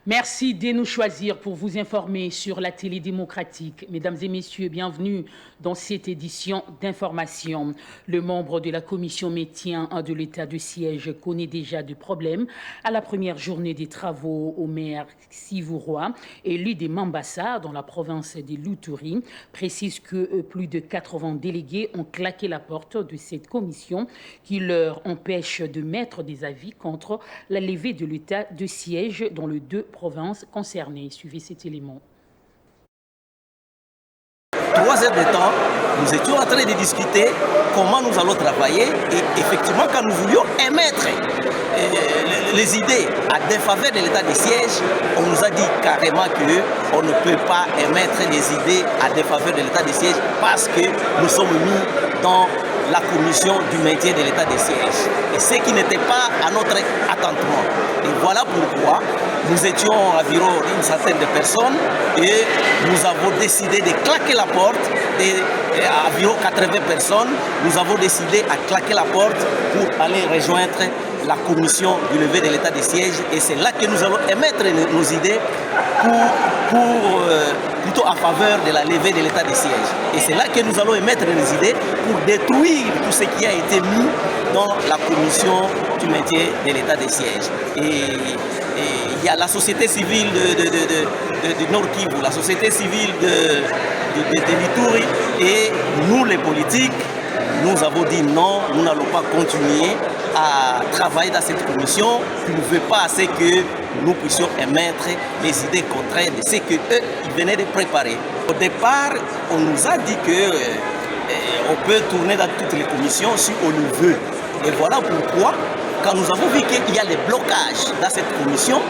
Merci de nous choisir pour vous informer sur la télé démocratique. Mesdames et messieurs, bienvenue dans cette édition d'information. Le membre de la commission maintien de l'état de siège connaît déjà des problèmes à la première journée des travaux au maire Sivourois, élu des Mambasa dans la province de l'Outouri, précise que plus de 80 délégués ont claqué la porte de cette commission qui leur empêche de mettre des avis contre la levée de l'état de siège dans les deux provinces concernées. Suivez cet élément. 3 heures de temps, nous étions en train de discuter comment nous allons travailler et effectivement quand nous voulions émettre les idées à défaveur de l'état de siège, on nous a dit carrément qu'on ne peut pas émettre les idées à défaveur de l'état de siège parce que nous sommes mis dans la commission du maintien de l'état de siège. Et ce qui n'était pas à notre attentement. Et voilà pourquoi nous étions environ une centaine de personnes et nous avons décidé de claquer la porte et environ 80 personnes, nous avons décidé à claquer la porte pour aller rejoindre la commission du lever de l'état de siège et c'est là que nous allons émettre nos idées plutôt à faveur de la levée de l'état de siège. Et c'est là que nous allons émettre nos idées pour détruire tout ce qui a été mis dans la commission du maintien de l'état de siège. Et il y a la société civile de Nord Kivu, la société civile de l'Ituri et nous les politiques, nous avons dit non, nous n'allons pas continuer à travailler dans cette commission qui ne veut pas assez que nous puissions émettre les idées contraires de ce qu'eux venaient de préparer. Au départ, on nous a dit qu'on peut tourner dans toutes les commissions si on le veut. Et voilà pourquoi, quand nous avons vu qu'il y a des blocages dans cette commission,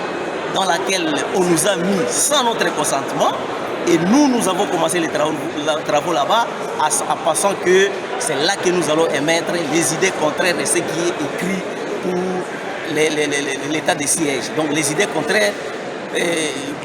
dans laquelle on nous a mis sans notre consentement, et nous avons commencé les travaux là-bas en pensant que c'est là que nous allons émettre les idées contraires de ce qui est écrit pour l'état de siège. Donc les idées contraires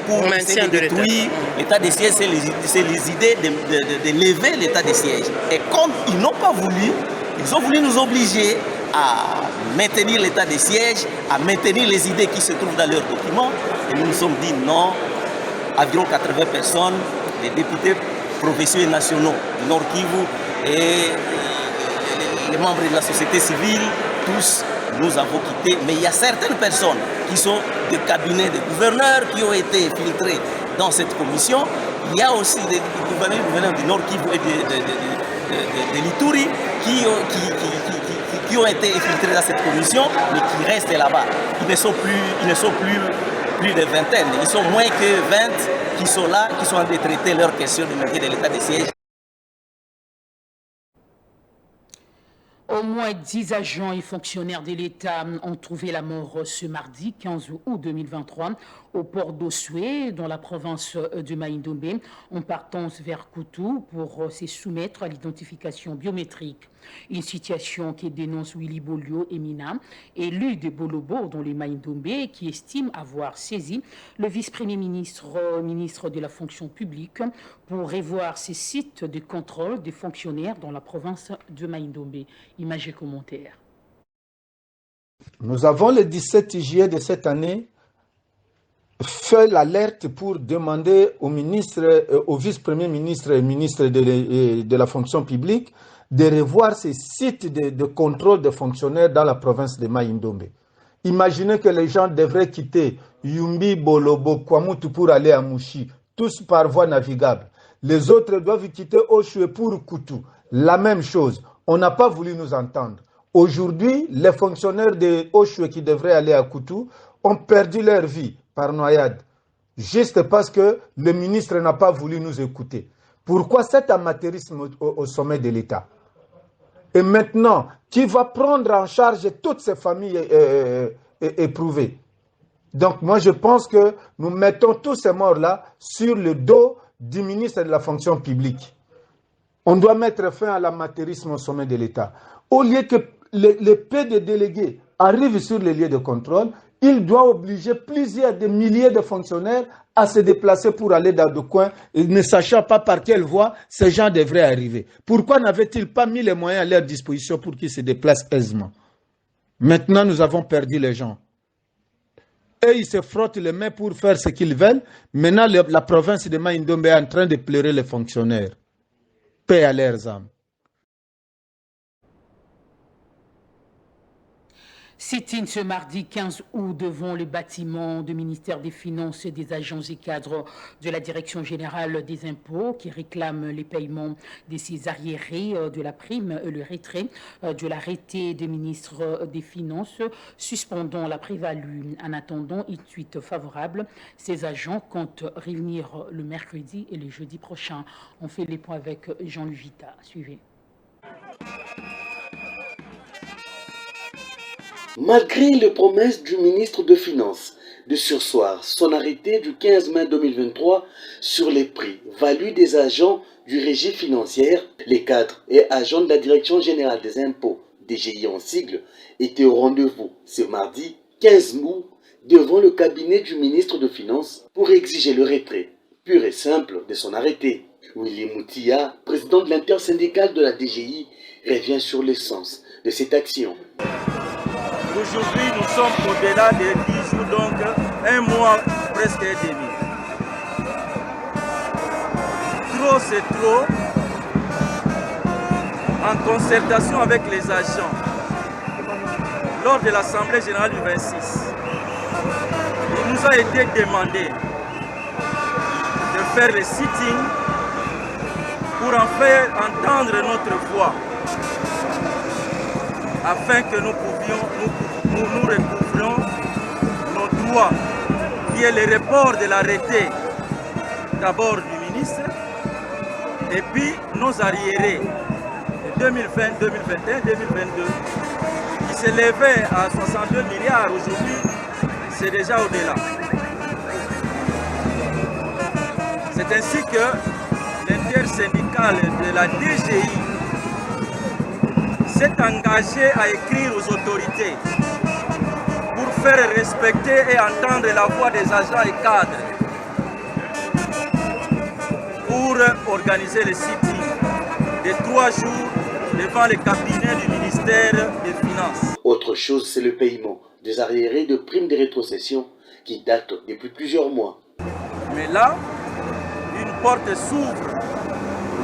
pour essayer de détruire l'état de siège, c'est les idées de lever l'état de siège. Et comme ils n'ont pas voulu, ils ont voulu nous obliger à maintenir l'état de siège, à maintenir les idées qui se trouvent dans leurs documents. Et nous nous sommes dit non. Environ 80 personnes, les députés provinciaux et nationaux du Nord Kivu et les membres de la société civile, tous nous avons quittés. Mais il y a certaines personnes qui sont des cabinets de gouverneurs qui ont été filtrés dans cette commission. Il y a aussi des gouverneurs du Nord Kivu et de l'Ituri qui ont été infiltrés dans cette commission, mais qui restent là-bas. Ils ne sont plus de vingtaine. Ils sont moins que 20 qui sont là, qui sont en train de traiter leurs questions de maintien de l'état de siège. Au moins 10 agents et fonctionnaires de l'État ont trouvé la mort ce mardi 15 août 2023 au port d'Ossué, dans la province de Maïndombe, en partance vers Koutou pour se soumettre à l'identification biométrique. Une situation qui dénonce Willy Bolio Emina, élu de Bolobo dans les Maïndombe, qui estime avoir saisi le vice-premier ministre de la fonction publique pour revoir ces sites de contrôle des fonctionnaires dans la province de Maïndombe. Images et commentaires. Nous avons le 17 juillet de cette année fait l'alerte pour demander au ministre, au vice-premier ministre et ministre de la fonction publique de revoir ces sites de contrôle des fonctionnaires dans la province de Maïndombe. Imaginez que les gens devraient quitter Yumbi, Bolobo, Kwamutu pour aller à Mouchi, tous par voie navigable. Les autres doivent quitter Oshué pour Koutou. La même chose. On n'a pas voulu nous entendre. Aujourd'hui, les fonctionnaires de Oshué qui devraient aller à Koutou ont perdu leur vie par noyade, juste parce que le ministre n'a pas voulu nous écouter. Pourquoi cet amateurisme au sommet de l'État? Et maintenant, qui va prendre en charge toutes ces familles éprouvées? Donc moi je pense que nous mettons tous ces morts-là sur le dos du ministre de la fonction publique. On doit mettre fin à l'amateurisme au sommet de l'État. Au lieu que les peu de délégués arrivent sur les lieux de contrôle, il doit obliger plusieurs de milliers de fonctionnaires à se déplacer pour aller dans le coin, et ne sachant pas par quelle voie ces gens devraient arriver. Pourquoi n'avaient-ils pas mis les moyens à leur disposition pour qu'ils se déplacent aisément? Maintenant, nous avons perdu les gens. et ils se frottent les mains pour faire ce qu'ils veulent. Maintenant, la province de Mai-Ndombe est en train de pleurer les fonctionnaires. Paix à leurs âmes. Sit-in ce mardi 15 août devant le bâtiment du ministère des Finances et des agents et cadres de la Direction générale des impôts qui réclament les paiements de ces arriérés de la prime et le retrait de l'arrêté des ministres des Finances suspendant la prévalue. En attendant une suite favorable, ces agents comptent réunir le mercredi et le jeudi prochain. On fait les points avec Jean-Louis Vita. Suivez. Malgré les promesses du ministre des Finances de surseoir son arrêté du 15 mai 2023 sur les prix valus des agents du régime financier, les cadres et agents de la Direction générale des impôts, DGI en sigle, étaient au rendez-vous ce mardi 15 août devant le cabinet du ministre des Finances pour exiger le retrait pur et simple de son arrêté. Willy Moutia, président de l'intersyndicale de la DGI, revient sur l'essence de cette action. Aujourd'hui, nous sommes au-delà de 10 jours, donc un mois presque et demi. Trop, c'est trop. En concertation avec les agents, lors de l'Assemblée générale du 26, il nous a été demandé de faire le sitting pour en faire entendre notre voix, afin que nous recouvrions nos droits, qui est le report de l'arrêté d'abord du ministre, et puis nos arriérés de 2020, 2021, 2022, qui s'élevaient à 62 milliards aujourd'hui, c'est déjà au-delà. C'est ainsi que l'intersyndicale de la DGI s'est engagé à écrire aux autorités pour faire respecter et entendre la voix des agents et cadres pour organiser le sitting de 3 jours devant le cabinet du ministère des Finances. Autre chose, c'est le paiement des arriérés de primes de rétrocession qui datent depuis plusieurs mois. Mais là, une porte s'ouvre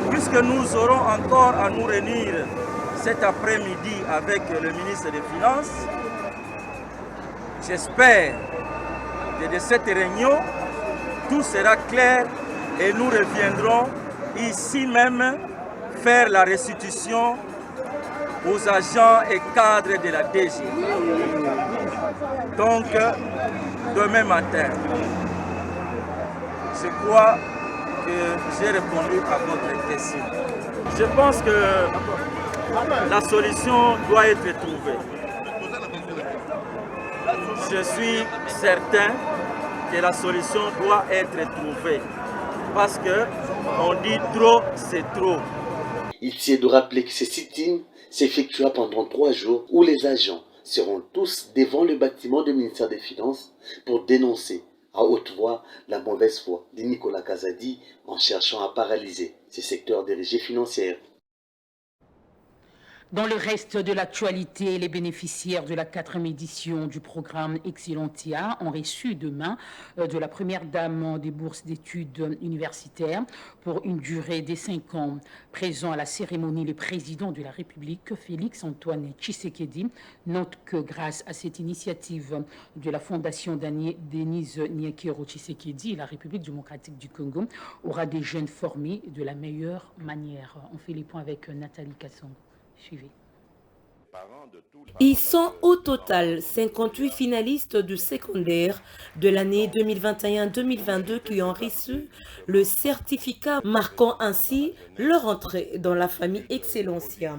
puisque nous aurons encore à nous réunir cet après-midi avec le ministre des Finances. J'espère que de cette réunion, tout sera clair et nous reviendrons ici même faire la restitution aux agents et cadres de la DG. Donc, demain matin, je crois que j'ai répondu à votre question. Je pense que la solution doit être trouvée. Je suis certain que la solution doit être trouvée. Parce qu'on dit trop, c'est trop. Il tient de rappeler que ce sit-in s'effectuera pendant 3 jours où les agents seront tous devant le bâtiment du ministère des Finances pour dénoncer à haute voix la mauvaise foi de Nicolas Kazadi en cherchant à paralyser ce secteur des régies financières. Dans le reste de l'actualité, les bénéficiaires de la 4e édition du programme Excellentia ont reçu demain de la première dame des bourses d'études universitaires pour une durée de 5 ans. Présent à la cérémonie, le président de la République, Félix Antoine Tshisekedi, note que grâce à cette initiative de la Fondation Denise Nyakero Tshisekedi, la République démocratique du Congo aura des jeunes formés de la meilleure manière. On fait les points avec Nathalie Kassongo. Suivez. Ils sont au total 58 finalistes du secondaire de l'année 2021-2022 qui ont reçu le certificat marquant ainsi leur entrée dans la famille Excellentia.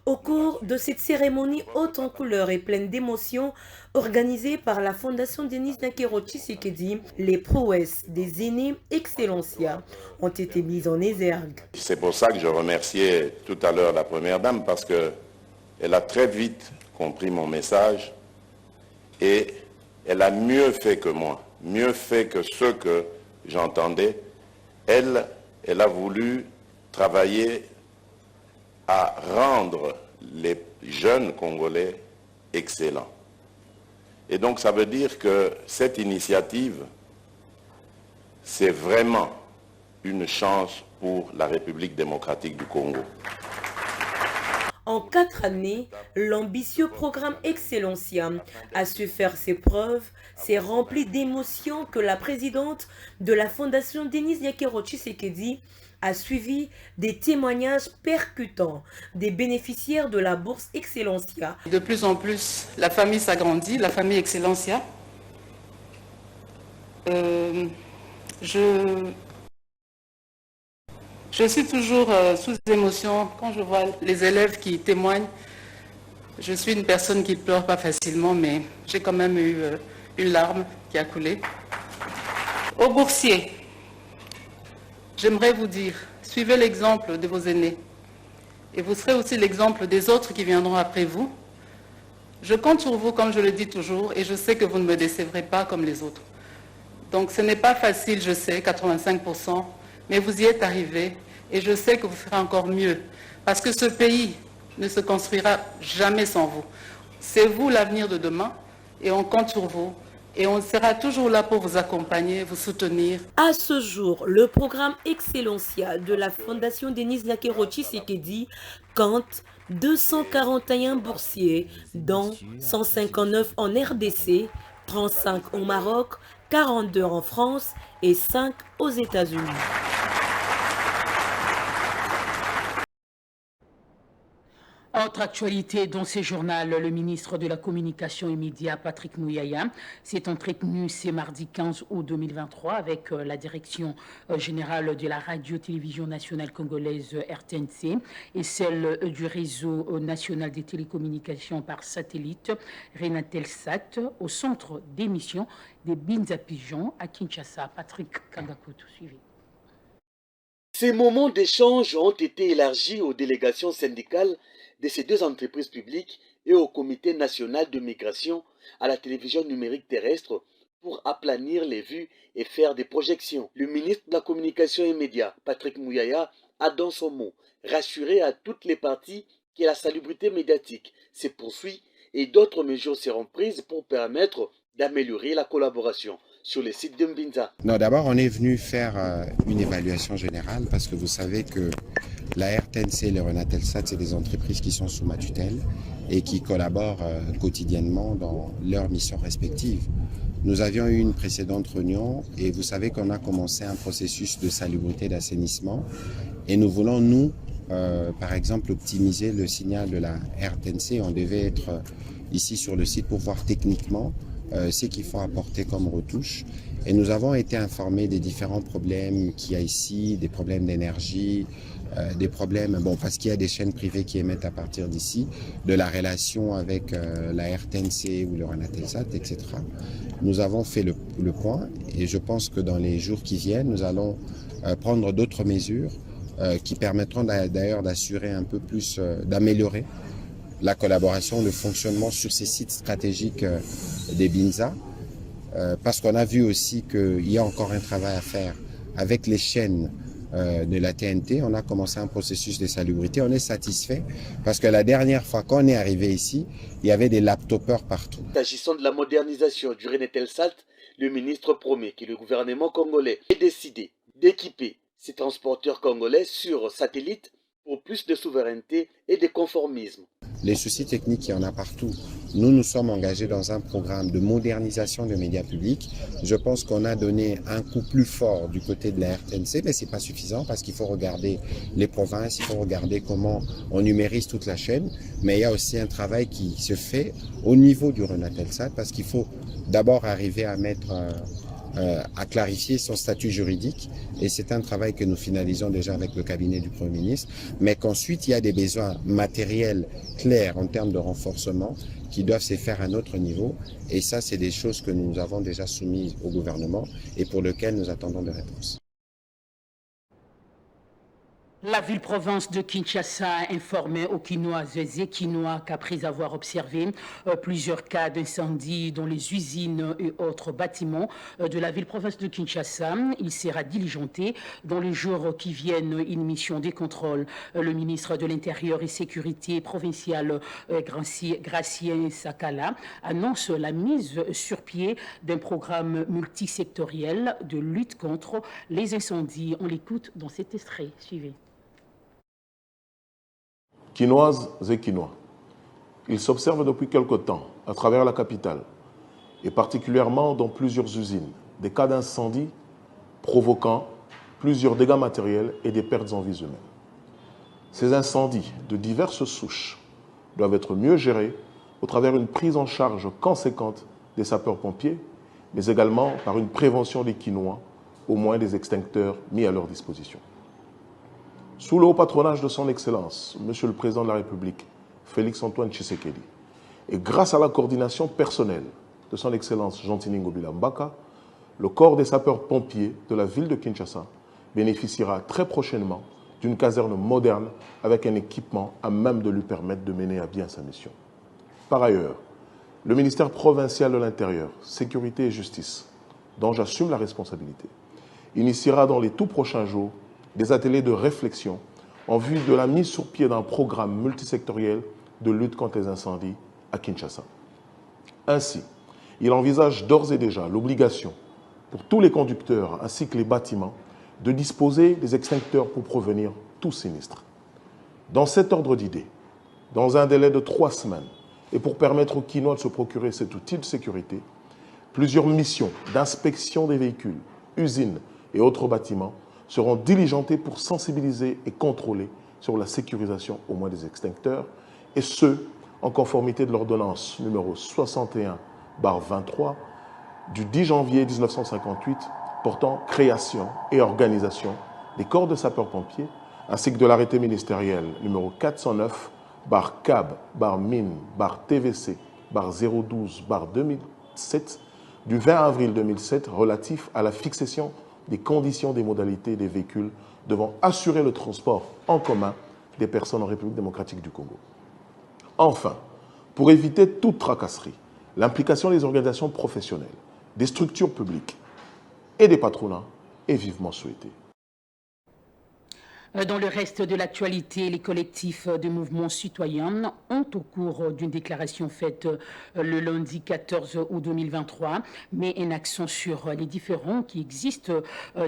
Au cours de cette cérémonie haute en couleurs et pleine d'émotions organisée par la Fondation Denise Nyakero Tshisekedi, les prouesses des aînés Excellentia ont été mises en exergue. C'est pour ça que je remerciais tout à l'heure la première dame parce qu'elle a très vite compris mon message et elle a mieux fait que moi, mieux fait que ce que j'entendais. Elle a voulu travailler à rendre les jeunes Congolais excellents. Et donc ça veut dire que cette initiative, c'est vraiment une chance pour la République démocratique du Congo. En 4 années, l'ambitieux programme Excellencia a su faire ses preuves, s'est rempli d'émotions que la présidente de la Fondation Denise Nyakero Tshisekedi a suivi des témoignages percutants des bénéficiaires de la bourse Excellencia. De plus en plus, la famille s'agrandit, la famille Excellencia. Je suis toujours sous émotion quand je vois les élèves qui témoignent. Je suis une personne qui ne pleure pas facilement, mais j'ai quand même eu une larme qui a coulé. Aux boursiers, j'aimerais vous dire, suivez l'exemple de vos aînés et vous serez aussi l'exemple des autres qui viendront après vous. Je compte sur vous, comme je le dis toujours, et je sais que vous ne me décevrez pas comme les autres. Donc ce n'est pas facile, je sais, 85%, mais vous y êtes arrivés et je sais que vous ferez encore mieux parce que ce pays ne se construira jamais sans vous. C'est vous l'avenir de demain et on compte sur vous et on sera toujours là pour vous accompagner, vous soutenir. À ce jour, le programme Excellencia de la Fondation Denise Nyakero Tshisekedi compte 241 boursiers, dont 159 en RDC, 35 au Maroc, 42 en France et 5 aux États-Unis. Autre actualité dans ce journal, le ministre de la Communication et Médias, Patrick Mouyaya, s'est entretenu ce mardi 15 août 2023 avec la direction générale de la radio-télévision nationale congolaise RTNC et celle du réseau national des télécommunications par satellite Renatelsat au centre d'émission des Binza Pigeons à Kinshasa. Patrick Kangakutu, suivi. Ces moments d'échange ont été élargis aux délégations syndicales de ces deux entreprises publiques et au Comité national de migration à la télévision numérique terrestre pour aplanir les vues et faire des projections. Le ministre de la Communication et Médias, Patrick Mouyaya, a dans son mot rassuré à toutes les parties que la salubrité médiatique se poursuit et d'autres mesures seront prises pour permettre d'améliorer la collaboration sur les sites de Mbinza. Non, d'abord, on est venu faire une évaluation générale parce que vous savez que la RTNC et le Renatelsat, c'est des entreprises qui sont sous ma tutelle et qui collaborent quotidiennement dans leurs missions respectives. Nous avions eu une précédente réunion et vous savez qu'on a commencé un processus de salubrité d'assainissement et nous voulons, nous, par exemple, optimiser le signal de la RTNC. On devait être ici sur le site pour voir techniquement ce qu'il faut apporter comme retouche. Et nous avons été informés des différents problèmes qu'il y a ici, des problèmes d'énergie, des problèmes, bon, parce qu'il y a des chaînes privées qui émettent à partir d'ici, de la relation avec la RTNC ou le Renatelsat, etc. Nous avons fait le point et je pense que dans les jours qui viennent, nous allons prendre d'autres mesures qui permettront d'ailleurs d'assurer un peu plus, d'améliorer la collaboration, le fonctionnement sur ces sites stratégiques des Binza, parce qu'on a vu aussi qu'il y a encore un travail à faire avec les chaînes de la TNT. On a commencé un processus de salubrité. On est satisfait parce que la dernière fois qu'on est arrivé ici, il y avait des laptopeurs partout. S'agissant de la modernisation du Renatelsat, le ministre promet que le gouvernement congolais ait décidé d'équiper ces transporteurs congolais sur satellite pour plus de souveraineté et de conformisme. Les soucis techniques, il y en a partout. Nous sommes engagés dans un programme de modernisation des médias publics. Je pense qu'on a donné un coup plus fort du côté de la RTNC, mais ce n'est pas suffisant parce qu'il faut regarder les provinces, il faut regarder comment on numérise toute la chaîne. Mais il y a aussi un travail qui se fait au niveau du Renatelsat parce qu'il faut d'abord arriver à mettre à clarifier son statut juridique et c'est un travail que nous finalisons déjà avec le cabinet du Premier ministre, mais qu'ensuite il y a des besoins matériels clairs en termes de renforcement qui doivent se faire à un autre niveau et ça c'est des choses que nous avons déjà soumises au gouvernement et pour lesquelles nous attendons des réponses. La ville-province de Kinshasa a informé aux Quinoises et Quinois qu'après avoir observé plusieurs cas d'incendie dans les usines et autres bâtiments de la ville-province de Kinshasa, il sera diligenté dans les jours qui viennent une mission des contrôles. Le ministre de l'Intérieur et Sécurité provincial Gracien Sakala annonce la mise sur pied d'un programme multisectoriel de lutte contre les incendies. On l'écoute dans cet extrait. Suivez. Quinoises et Quinois, il s'observe depuis quelque temps, à travers la capitale, et particulièrement dans plusieurs usines, des cas d'incendie provoquant plusieurs dégâts matériels et des pertes en vies humaines. Ces incendies de diverses souches doivent être mieux gérés au travers d'une prise en charge conséquente des sapeurs-pompiers, mais également par une prévention des Quinois, au moins des extincteurs mis à leur disposition. Sous le haut patronage de son Excellence, Monsieur le Président de la République, Félix-Antoine Tshisekedi, et grâce à la coordination personnelle de son Excellence Jean-Tini Ngobila Mbaka, le corps des sapeurs-pompiers de la ville de Kinshasa bénéficiera très prochainement d'une caserne moderne avec un équipement à même de lui permettre de mener à bien sa mission. Par ailleurs, le ministère provincial de l'Intérieur, Sécurité et Justice, dont j'assume la responsabilité, initiera dans les tout prochains jours des ateliers de réflexion en vue de la mise sur pied d'un programme multisectoriel de lutte contre les incendies à Kinshasa. Ainsi, il envisage d'ores et déjà l'obligation pour tous les conducteurs ainsi que les bâtiments de disposer des extincteurs pour prévenir tout sinistre. Dans cet ordre d'idées, dans un délai de 3 semaines, et pour permettre aux Quinois de se procurer cet outil de sécurité, plusieurs missions d'inspection des véhicules, usines et autres bâtiments seront diligentées pour sensibiliser et contrôler sur la sécurisation au moins des extincteurs, et ce, en conformité de l'ordonnance numéro 61/23 du 10 janvier 1958 portant création et organisation des corps de sapeurs-pompiers, ainsi que de l'arrêté ministériel numéro 409/CAB/MIN/TVC/012/2007 du 20 avril 2007 relatif à la fixation des conditions des modalités des véhicules devant assurer le transport en commun des personnes en République démocratique du Congo. Enfin, pour éviter toute tracasserie, l'implication des organisations professionnelles, des structures publiques et des patronats est vivement souhaitée. Dans le reste de l'actualité, les collectifs de mouvements citoyens ont, au cours d'une déclaration faite le lundi 14 août 2023, mis un accent sur les différends qui existent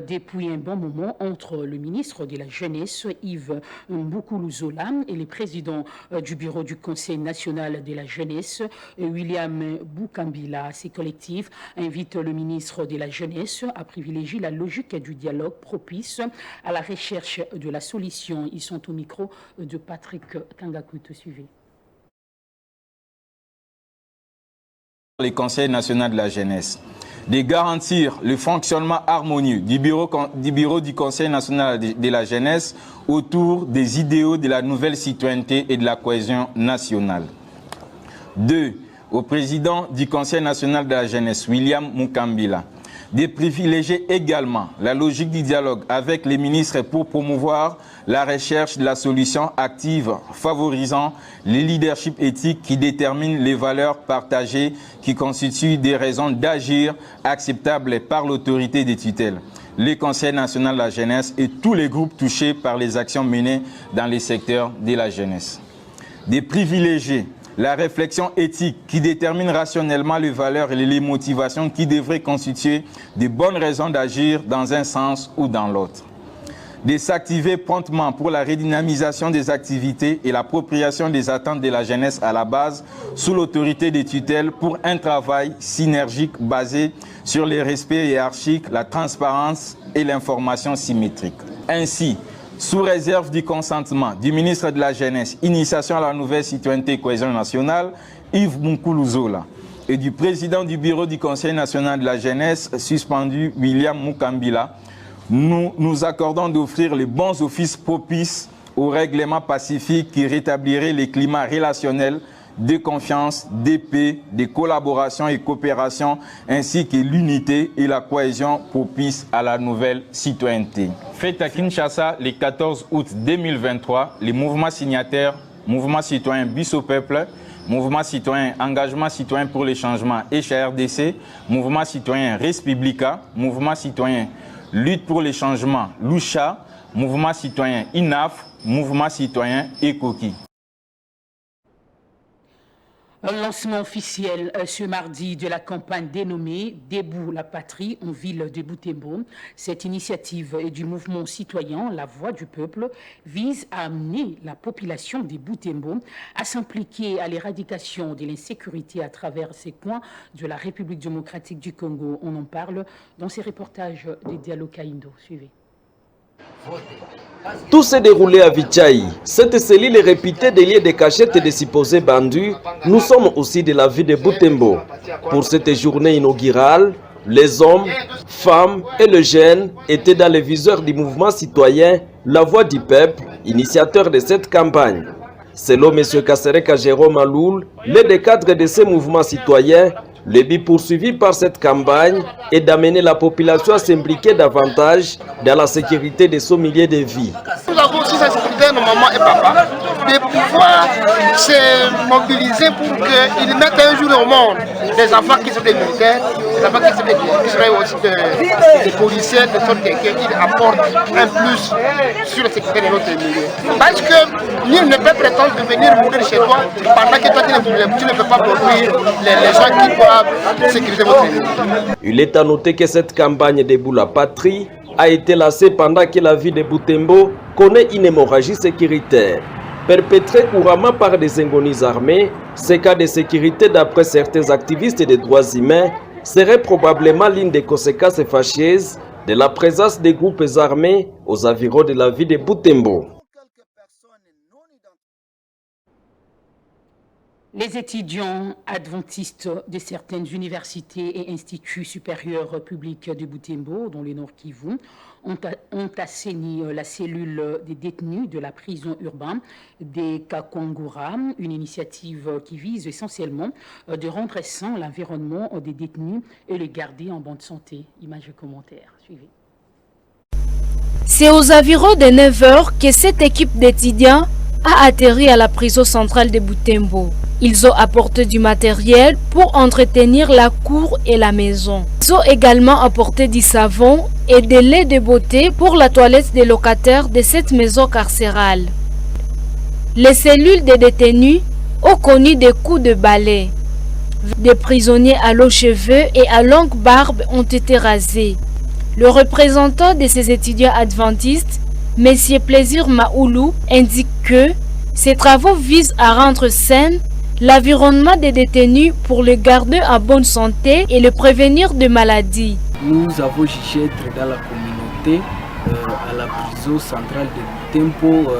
depuis un bon moment entre le ministre de la Jeunesse, Yves Mboukoulou-Zola, et le président du bureau du Conseil national de la Jeunesse, William Boukambila. Ces collectifs invitent le ministre de la Jeunesse à privilégier la logique du dialogue propice à la recherche de la solution. Ils sont au micro de Patrick Kangakou. Suivez. Le Conseil national de la jeunesse, de garantir le fonctionnement harmonieux du bureau du Conseil national de la jeunesse autour des idéaux de la nouvelle citoyenneté et de la cohésion nationale. 2. Au président du Conseil national de la jeunesse, William Boukambila, de privilégier également la logique du dialogue avec les ministres pour promouvoir la recherche de la solution active favorisant les leaderships éthiques qui déterminent les valeurs partagées qui constituent des raisons d'agir acceptables par l'autorité des tutelles, le Conseil national de la jeunesse et tous les groupes touchés par les actions menées dans les secteurs de la jeunesse. De privilégier la réflexion éthique qui détermine rationnellement les valeurs et les motivations qui devraient constituer de bonnes raisons d'agir dans un sens ou dans l'autre. De s'activer promptement pour la redynamisation des activités et l'appropriation des attentes de la jeunesse à la base sous l'autorité des tutelles pour un travail synergique basé sur le respect hiérarchique, la transparence et l'information symétrique. Ainsi, sous réserve du consentement du ministre de la Jeunesse, initiation à la nouvelle citoyenneté et cohésion nationale, Yves Mboukoulou-Zola, et du président du bureau du Conseil national de la Jeunesse, suspendu William Boukambila, nous nous accordons d'offrir les bons offices propices au règlement pacifique qui rétablirait les climats relationnels de confiance, de paix, de collaboration et coopération, ainsi que l'unité et la cohésion propice à la nouvelle citoyenneté. Fête à Kinshasa le 14 août 2023, les mouvements signataires, Mouvement citoyen Bis au peuple, Mouvement citoyen Engagement citoyen pour les changements HRDC, Mouvement citoyen Respublica, Mouvement citoyen Lutte pour les changements Loucha, Mouvement citoyen INAF, Mouvement citoyen ECOKI. Un lancement officiel ce mardi de la campagne dénommée Debout la patrie en ville de Butembo. Cette initiative du mouvement citoyen La Voix du peuple vise à amener la population de Butembo à s'impliquer à l'éradication de l'insécurité à travers ces coins de la République démocratique du Congo. On en parle dans ces reportages de Diallo Kaindo. Suivez. Tout s'est déroulé à Vichai. Cette cellule est réputée des lieux de cachette et de supposés bandits. Nous sommes aussi de la ville de Butembo. Pour cette journée inaugurale, les hommes, femmes et les jeunes étaient dans les viseurs du mouvement citoyen La Voix du peuple, initiateur de cette campagne. Selon M. Kasereka Jérôme Aloul, l'un des cadres de ce mouvement citoyen, le but poursuivi par cette campagne est d'amener la population à s'impliquer davantage dans la sécurité de son milieu de vie. Nous avons aussi la sécurité, nos mamans et papas, de pouvoir se mobiliser pour qu'ils mettent un jour au monde des enfants qui sont des militaires, des enfants qui seraient aussi des policiers, de sorte qu'ils apportent un plus sur la sécurité de notre milieu. Parce que nul ne peut prétendre de venir mourir chez toi pendant que toi tu ne peux pas produire les gens qui doivent sécuriser votre milieu. Il est à noter que cette campagne Debout la patrie a été lancée pendant que la ville de Butembo connaît une hémorragie sécuritaire. Perpétrée couramment par des ingénieurs armés, ces cas de sécurité, d'après certains activistes des droits humains, serait probablement l'une des conséquences fâcheuses de la présence des groupes armés aux environs de la ville de Butembo. Les étudiants adventistes de certaines universités et instituts supérieurs publics de Butembo, dont le Nord Kivu, ont assaini la cellule des détenus de la prison urbaine des Kakwangura, une initiative qui vise essentiellement de rendre sain l'environnement des détenus et les garder en bonne santé. Images et commentaires, suivez. C'est aux environs de 9 h que cette équipe d'étudiants a atterri à la prison centrale de Butembo. Ils ont apporté du matériel pour entretenir la cour et la maison. Ils ont également apporté du savon et des laits de beauté pour la toilette des locataires de cette maison carcérale. Les cellules des détenus ont connu des coups de balai. Des prisonniers à longs cheveux et à longue barbe ont été rasés. Le représentant de ces étudiants adventistes, M. Plaisir Maoulou, indique que ces travaux visent à rendre sain l'environnement des détenus pour le garder en bonne santé et le prévenir de maladies. Nous avons jugé être dans la communauté, à la prison centrale de Butembo,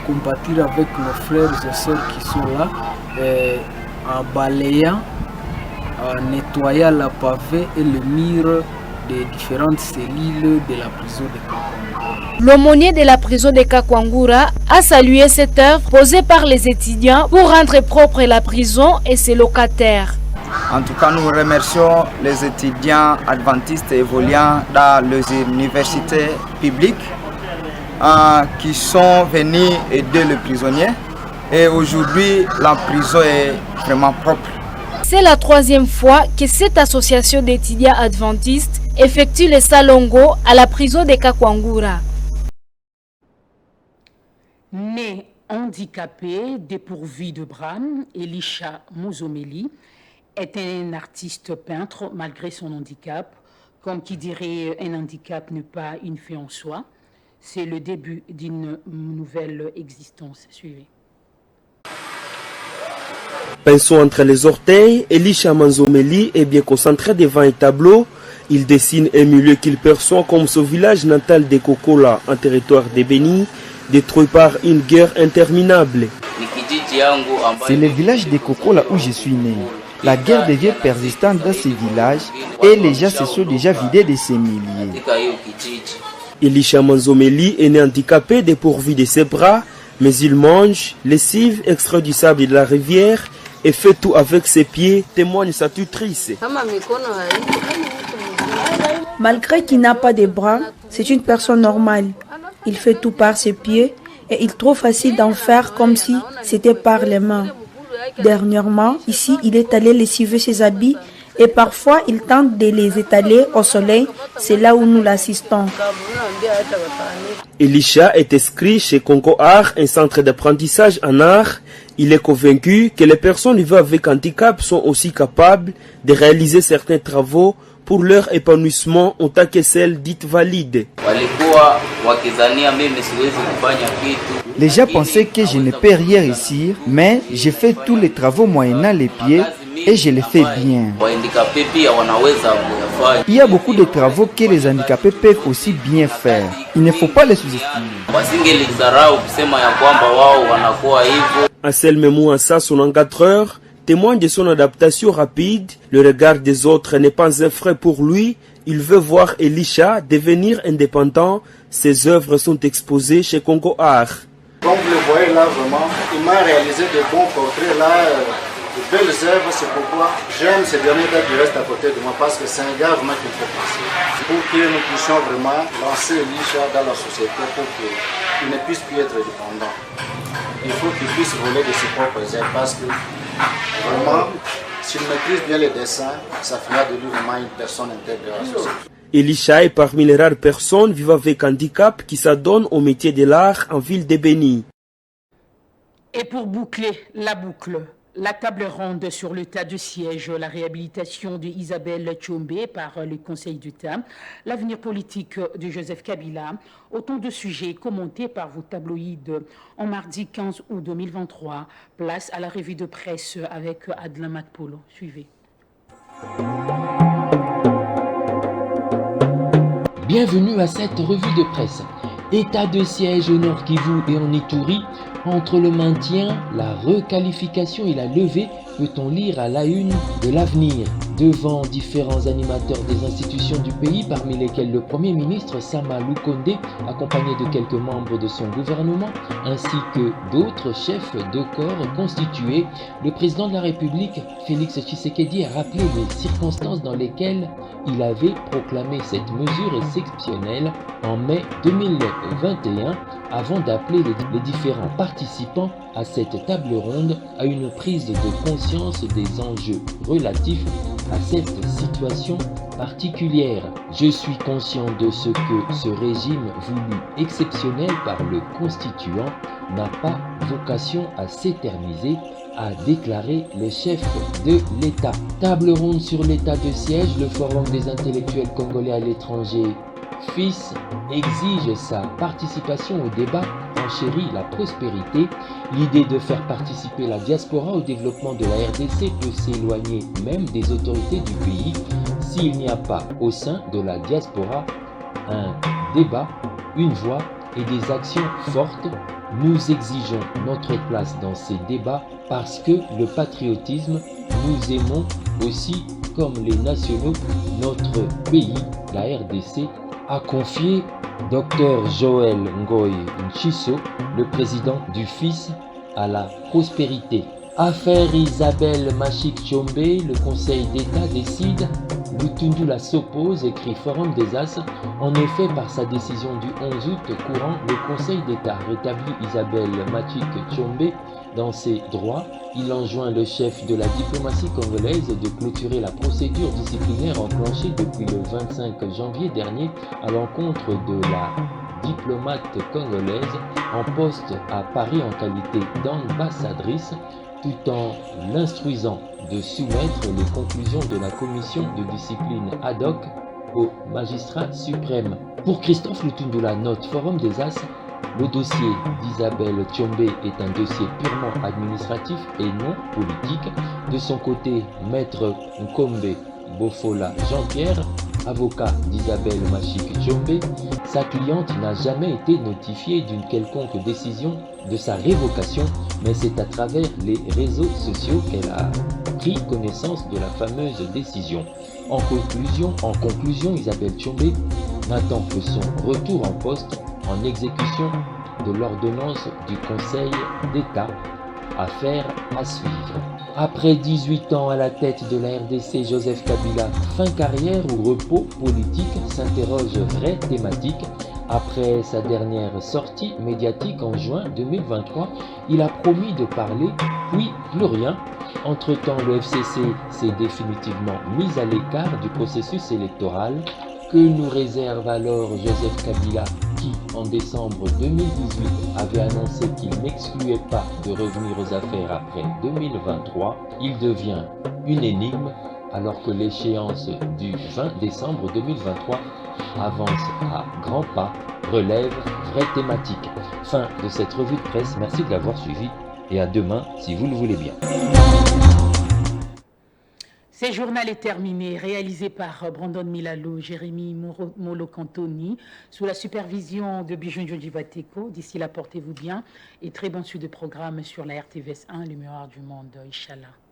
compatir avec nos frères et sœurs qui sont là, en balayant, en nettoyant la pavé et le mur des différentes cellules de la prison de Kakwangura. L'aumônier de la prison de Kakwangura a salué cette œuvre posée par les étudiants pour rendre propre la prison et ses locataires. En tout cas, nous remercions les étudiants adventistes évoluant dans les universités publiques qui sont venus aider les prisonniers. Et aujourd'hui, la prison est vraiment propre. C'est la 3e fois que cette association d'étudiants adventistes effectue les salongo à la prison de Kakwangura. Né handicapé, dépourvu de bras, Elisha Muzomeli est un artiste peintre malgré son handicap. Comme qui dirait, un handicap n'est pas une fin en soi. C'est le début d'une nouvelle existence. Suivez. Pinceau entre les orteils, Elisha Muzomeli est bien concentré devant un tableau. Il dessine un milieu qu'il perçoit comme son village natal de Kokola, un territoire de Béni, détruit par une guerre interminable. C'est le village de Kokola où je suis né. La guerre devient persistante dans ce village et les gens se sont déjà vidés de ces milliers. Elisha Muzomeli est né handicapé, dépourvu de ses bras, mais il mange, lessive, extrait du sable de la rivière et fait tout avec ses pieds, témoigne sa tutrice. Malgré qu'il n'a pas de bras, c'est une personne normale. Il fait tout par ses pieds et il trouve facile d'en faire comme si c'était par les mains. Dernièrement, ici, il est allé lessiver ses habits et parfois il tente de les étaler au soleil. C'est là où nous l'assistons. Elisha est inscrit chez Congo Art, un centre d'apprentissage en art. Il est convaincu que les personnes vivant avec handicap sont aussi capables de réaliser certains travaux pour leur épanouissement en tant que celles dites valides. Les gens pensaient que je ne peux rien réussir, mais je fais tous les travaux moyennant les pieds et je les fais bien. Il y a beaucoup de travaux que les handicapés peuvent aussi bien faire. Il ne faut pas les sous-estimer. Anselme Mouassa, son encadreur, témoigne de son adaptation rapide. Le regard des autres n'est pas un frein pour lui. Il veut voir Elisha devenir indépendant. Ses œuvres sont exposées chez Congo Art. Comme vous le voyez là, vraiment, il m'a réalisé de bons portraits là, de belles œuvres. C'est pourquoi j'aime ce dernier gars qui reste à côté de moi, parce que c'est un gars vraiment qui me fait penser. Pour que nous puissions vraiment lancer Elisha dans la société pour qu'il ne puisse plus être indépendant. Il faut qu'il puisse voler de ses propres ailes, parce que vraiment, s'il maîtrise bien les dessins, ça fera de lui vraiment une personne intégrée à la société. Elisha est parmi les rares personnes vivant avec handicap qui s'adonnent au métier de l'art en ville de Béni. Et pour boucler la boucle, la table ronde sur l'état de siège, la réhabilitation d'Isabelle Tchombe par le Conseil d'État, l'avenir politique de Joseph Kabila, autant de sujets commentés par vos tabloïds en mardi 15 août 2023. Place à la revue de presse avec Adlan Makpolo. Suivez. Bienvenue à cette revue de presse. État de siège au Nord Kivu et en Ituri, entre le maintien, la requalification et la levée, peut-on lire à la une de l'avenir. Devant différents animateurs des institutions du pays, parmi lesquels le Premier ministre Sama Lukonde, accompagné de quelques membres de son gouvernement, ainsi que d'autres chefs de corps constitués, le président de la République, Félix Tshisekedi, a rappelé les circonstances dans lesquelles il avait proclamé cette mesure exceptionnelle en mai 2021, avant d'appeler les différents participants à cette table ronde à une prise de conscience des enjeux relatifs à cette situation particulière. Je suis conscient de ce que ce régime voulu exceptionnel par le constituant n'a pas vocation à s'éterniser, a déclaré le chef de l'État. Table ronde sur l'état de siège, le Forum des intellectuels congolais à l'étranger, FIS, exige sa participation au débat, enchérit la prospérité. L'idée de faire participer la diaspora au développement de la RDC peut s'éloigner même des autorités du pays s'il n'y a pas au sein de la diaspora un débat, une voix et des actions fortes. Nous exigeons notre place dans ces débats parce que le patriotisme, nous aimons aussi comme les nationaux notre pays, la RDC, a confié Dr Joël Ngoy Nchiso, le président du FIS, à la prospérité. Affaire Isabelle Machik Tchombe, le Conseil d'État décide, Lutundula s'oppose, écrit Forum des As. En effet, par sa décision du 11 août courant, le Conseil d'État rétablit Isabelle Machik Tchombe dans ses droits. Il enjoint le chef de la diplomatie congolaise de clôturer la procédure disciplinaire enclenchée depuis le 25 janvier dernier à l'encontre de la diplomate congolaise en poste à Paris en qualité d'ambassadrice, tout en l'instruisant de soumettre les conclusions de la commission de discipline ad hoc au magistrat suprême. Pour Christophe Lutundula, note Forum des As, le dossier d'Isabelle Tchombe est un dossier purement administratif et non politique. De son côté, maître Nkombe Bofola Jean-Pierre, avocat d'Isabelle Machik Tchombe, sa cliente n'a jamais été notifiée d'une quelconque décision de sa révocation, mais c'est à travers les réseaux sociaux qu'elle a pris connaissance de la fameuse décision. En conclusion, Isabelle Tchombe n'attend que son retour en poste en exécution de l'ordonnance du Conseil d'État. Affaire à suivre. Après 18 ans à la tête de la RDC, Joseph Kabila, fin carrière ou repos politique, s'interroge vraie thématique. Après sa dernière sortie médiatique en juin 2023, il a promis de parler, puis plus rien. Entre-temps, le FCC s'est définitivement mis à l'écart du processus électoral. Que nous réserve alors Joseph Kabila, qui, en décembre 2018, avait annoncé qu'il n'excluait pas de revenir aux affaires après 2023. Il devient une énigme alors que l'échéance du 20 décembre 2023 avance à grands pas, relève vraie thématique. Fin de cette revue de presse, merci de l'avoir suivi et à demain si vous le voulez bien. Ce journal est terminé, réalisé par Brandon Milalo, Jérémy Molo-Cantoni, sous la supervision de Bijon Djodjivateko. D'ici là, portez-vous bien et très bonne suite de programme sur la RTVS 1, le miroir du monde, Inch'Allah.